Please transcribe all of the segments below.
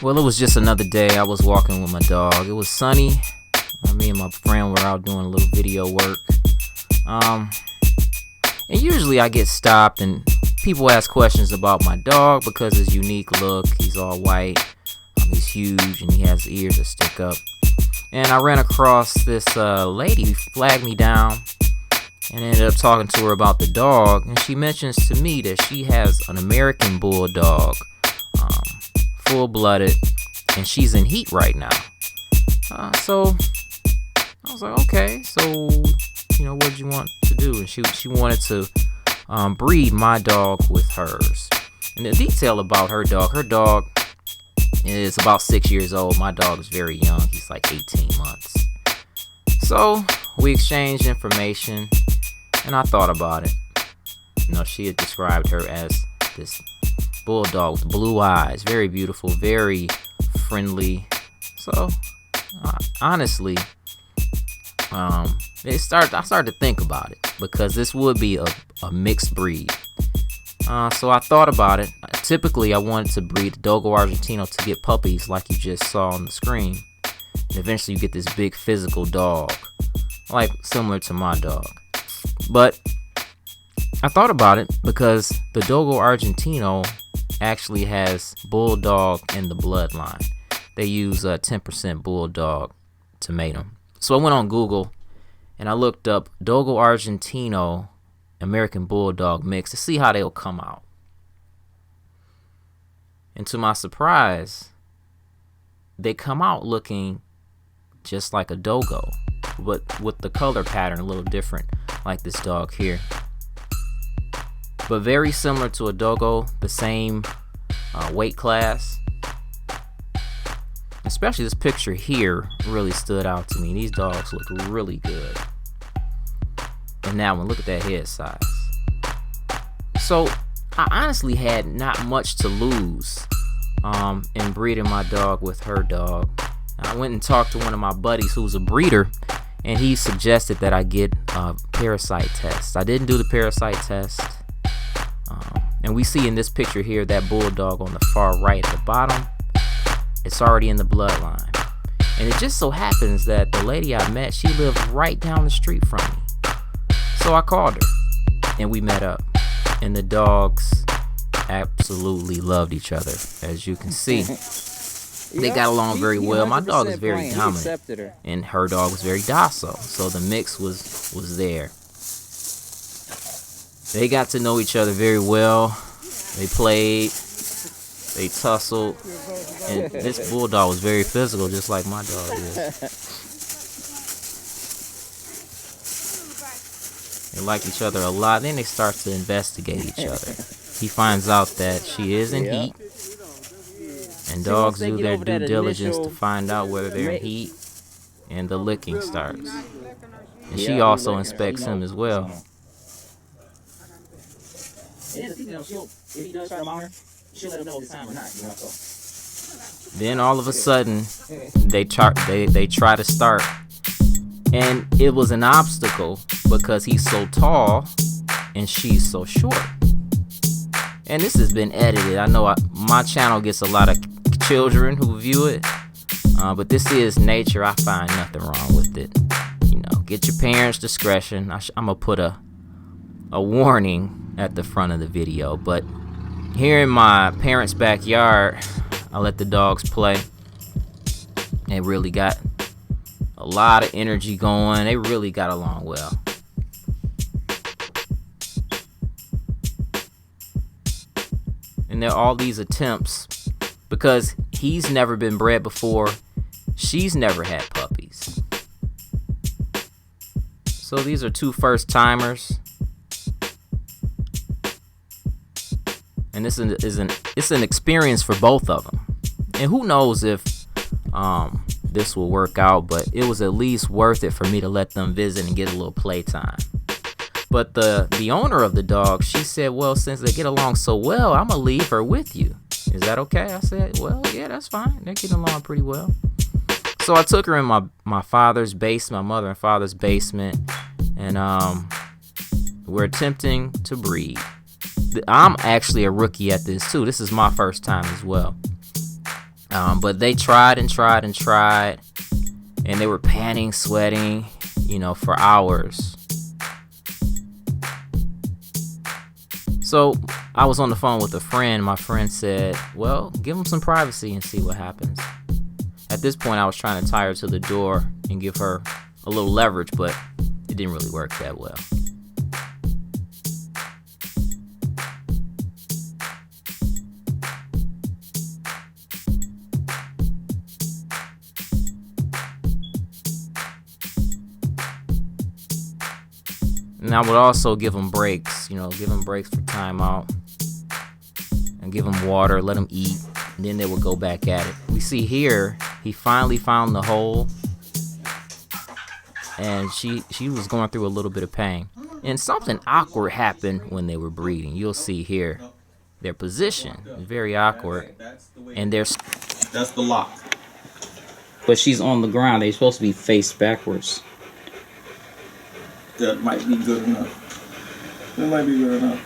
Well, it was just another day. I was walking with my dog. It was sunny. Me and my friend were out doing a little video work. And usually I get stopped and people ask questions about my dog because his unique look. He's all white. He's huge and he has ears that stick up. And I ran across this lady who flagged me down and ended up talking to her about the dog. And she mentions to me that she has an American Bulldog, full-blooded, and she's in heat right now. So I was like, okay, so what did you want to do? And she wanted to breed my dog with hers. And the detail about her dog is about 6 years old. My dog is very young. He's like 18 months. So we exchanged information, and I thought about it. She had described her as this Bulldog with blue eyes, very beautiful, very friendly. So honestly, I started to think about it because this would be a mixed breed. So I thought about it. Typically, I wanted to breed the DOgo Argentino to get puppies like you just saw on the screen. And eventually you get this big physical dog, like similar to my dog. But I thought about it because the DOgo Argentino actually has Bulldog in the bloodline. They use 10% Bulldog to mate them. So I went on Google and I looked up DOgo Argentino American Bulldog mix to see how they'll come out. And to my surprise, they come out looking just like a DOgo, but with the color pattern a little different, like this dog here. But very similar to a DOgo, the same weight class. Especially this picture here really stood out to me. These dogs look really good. And that one, look at that head size. So I honestly had not much to lose in breeding my dog with her dog. I went and talked to one of my buddies who's a breeder, and he suggested that I get a parasite test. I didn't do the parasite test. And we see in this picture here that Bulldog on the far right at the bottom, it's already in the bloodline. And it just so happens that the lady I met, she lived right down the street from me. So I called her and we met up. And the dogs absolutely loved each other, as you can see. They got along very well. My dog is very dominant and her dog was very docile. So the mix was there. They got to know each other very well. They played, they tussled, and this Bulldog was very physical, just like my dog is. They like each other a lot. Then they start to investigate each other. He finds out that she is in heat, and dogs do their due diligence to find out whether they're in heat, and the licking starts. And she also inspects him as well. Then all of a sudden, they try to start, and it was an obstacle because he's so tall and she's so short. And this has been edited. I know my channel gets a lot of children who view it, but this is nature. I find nothing wrong with it. Get your parents' discretion. I'm gonna put a warning at the front of the video. But here in my parents' backyard, I let the dogs play. They really got a lot of energy going. They really got along well. And there are all these attempts because he's never been bred before. She's never had puppies. So these are two first timers. And this it's an experience for both of them. And who knows if this will work out, but it was at least worth it for me to let them visit and get a little playtime. But the owner of the dog, she said, well, since they get along so well, I'm gonna leave her with you. Is that okay? I said, well, yeah, that's fine. They're getting along pretty well. So I took her in my father's basement, my mother and father's basement, and we're attempting to breed. I'm actually a rookie at this too. This is my first time as well. But they tried and tried and tried, and they were panting, sweating, for hours. So I was on the phone with a friend. My friend said, well, give them some privacy and see what happens. At this point, I was trying to tie her to the door and give her a little leverage, but it didn't really work that well. And I would also give them breaks, give them breaks for time out, and give them water, let them eat, and then they would go back at it. We see here, he finally found the hole, and she was going through a little bit of pain. And something awkward happened when they were breeding. You'll see here, their position is very awkward, and that's the lock. But she's on the ground. They're supposed to be faced backwards. That might be good enough. That might be good enough.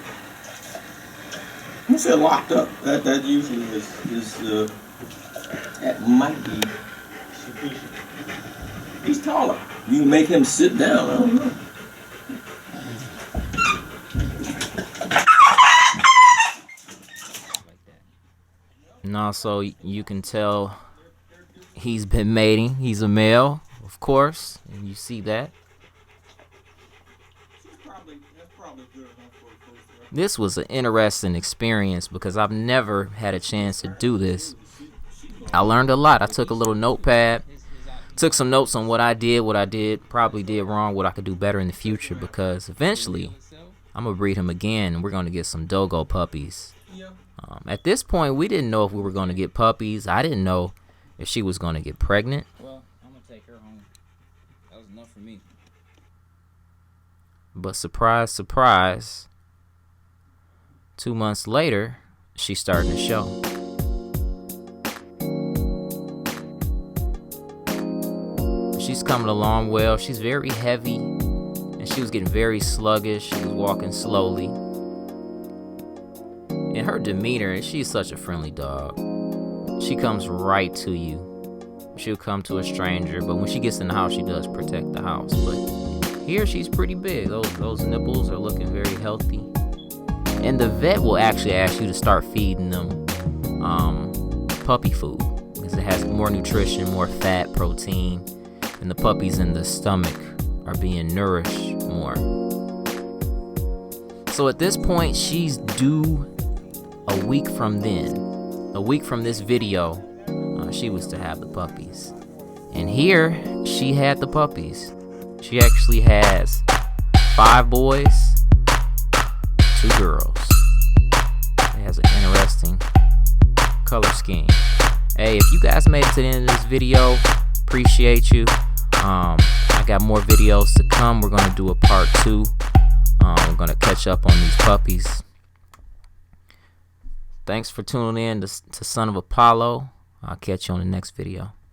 He said locked up. That usually is that might be sufficient. He's taller. You can make him sit down. I don't know. And also, you can tell he's been mating. He's a male, of course, and you see that. This was an interesting experience because I've never had a chance to do this. I learned a lot. I took a little notepad, took some notes on what I probably did wrong, what I could do better in the future, because eventually I'm going to breed him again and we're going to get some DOgo puppies. At this point, we didn't know if we were going to get puppies. I didn't know if she was going to get pregnant. Well, I'm going to take her home. That was enough for me. But surprise, surprise, 2 months later, she's starting to show. She's coming along well. She's very heavy, and she was getting very sluggish. She was walking slowly. And her demeanor, she's such a friendly dog. She comes right to you. She'll come to a stranger, but when she gets in the house, she does protect the house. But here, she's pretty big. Those nipples are looking very healthy. And the vet will actually ask you to start feeding them puppy food because it has more nutrition, more fat, protein, and the puppies in the stomach are being nourished more. So at this point, she's due a week from then. A week from this video, she was to have the puppies. And here, she had the puppies. She actually has 5 boys, 2 girls. It has an interesting color scheme. Hey, if you guys made it to the end of this video, appreciate you. I got more videos to come. We're going to do a part 2. We're going to catch up on these puppies. Thanks for tuning in to Son of Apollo. I'll catch you on the next video.